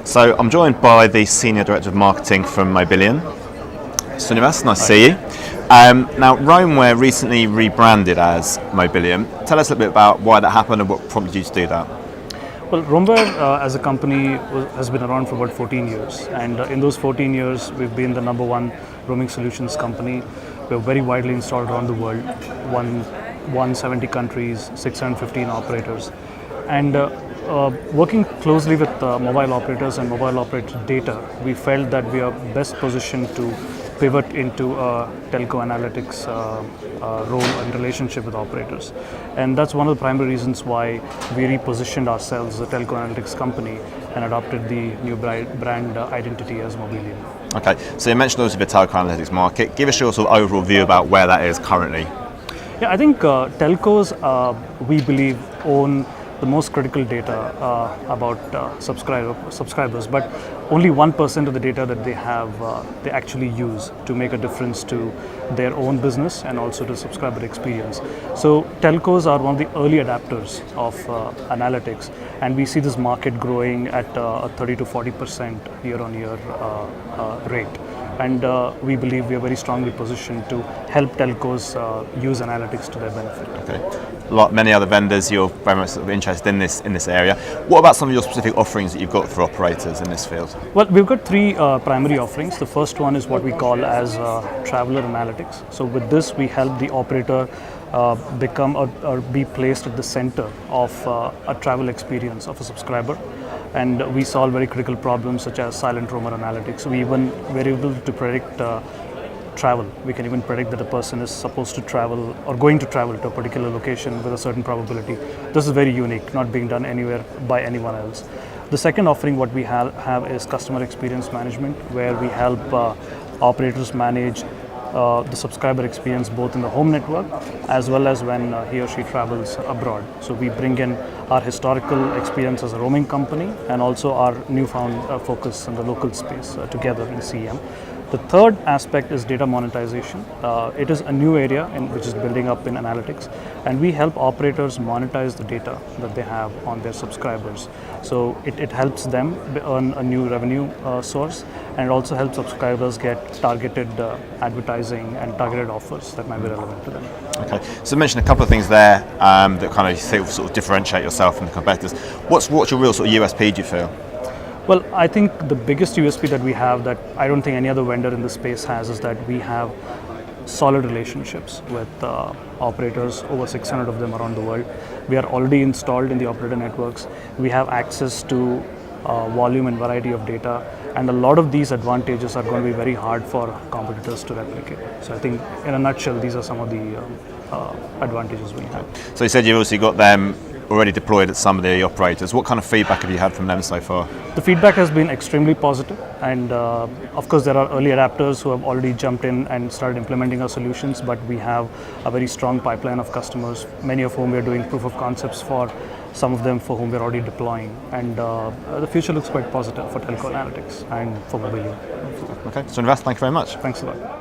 So I'm joined by the Senior Director of Marketing from Mobileum, Srinivas. Nice to see you. Now, Romeware recently rebranded as Mobileum. Tell us a little bit about why that happened and what prompted you to do that. Well, Romeware as a company has been around for about 14 years, and in those 14 years we've been the number one roaming solutions company. We're very widely installed around the world, 170 countries, 615 operators, and working closely with mobile operators and mobile operator data, we felt that we are best positioned to pivot into a telco analytics role and relationship with operators. And that's one of the primary reasons why we repositioned ourselves as a telco analytics company and adopted the new brand identity as Mobileum. Okay, so you mentioned also the telco analytics market. Give us your sort of overall view about where that is currently. Yeah, I think telcos, we believe, own the most critical data about subscribers, but only 1% of the data that they have, they actually use to make a difference to their own business and also to subscriber experience. So telcos are one of the early adapters of analytics, and we see this market growing at a 30 to 40% year-on-year rate. And we believe we are very strongly positioned to help telcos use analytics to their benefit. Okay. Many other vendors, you're very much sort of interested in this area. What about some of your specific offerings that you've got for operators in this field? Well, we've got three primary offerings. The first one is what we call as traveler analytics. So with this, we help the operator become or be placed at the center of a travel experience of a subscriber. And we solve very critical problems such as silent roamer analytics. We're able to predict travel. We can even predict that a person is supposed to travel or going to travel to a particular location with a certain probability. This is very unique, not being done anywhere by anyone else. The second offering what we have is customer experience management, where we help operators manage the subscriber experience both in the home network as well as when he or she travels abroad. So we bring in our historical experience as a roaming company and also our newfound focus in the local space together in CM. The third aspect is data monetization. It is a new area which is building up in analytics, and we help operators monetize the data that they have on their subscribers. So it helps them earn a new revenue source, and it also helps subscribers get targeted advertising and targeted offers that might be relevant to them. Okay, so you mentioned a couple of things there that kind of sort of differentiate yourself from the competitors. What's your real sort of USP, do you feel? Well, I think the biggest USP that we have that I don't think any other vendor in this space has is that we have solid relationships with operators, over 600 of them around the world. We are already installed in the operator networks. We have access to volume and variety of data, and a lot of these advantages are going to be very hard for competitors to replicate. So I think in a nutshell, these are some of the advantages we have. So you said you've also got them already deployed at some of the operators. What kind of feedback have you had from them so far? The feedback has been extremely positive, and of course there are early adapters who have already jumped in and started implementing our solutions, but we have a very strong pipeline of customers, many of whom we are doing proof of concepts for, some of them for whom we're already deploying, and the future looks quite positive for telco analytics and for Mobileum. Okay, so Srinivas, thank you very much. Thanks a lot.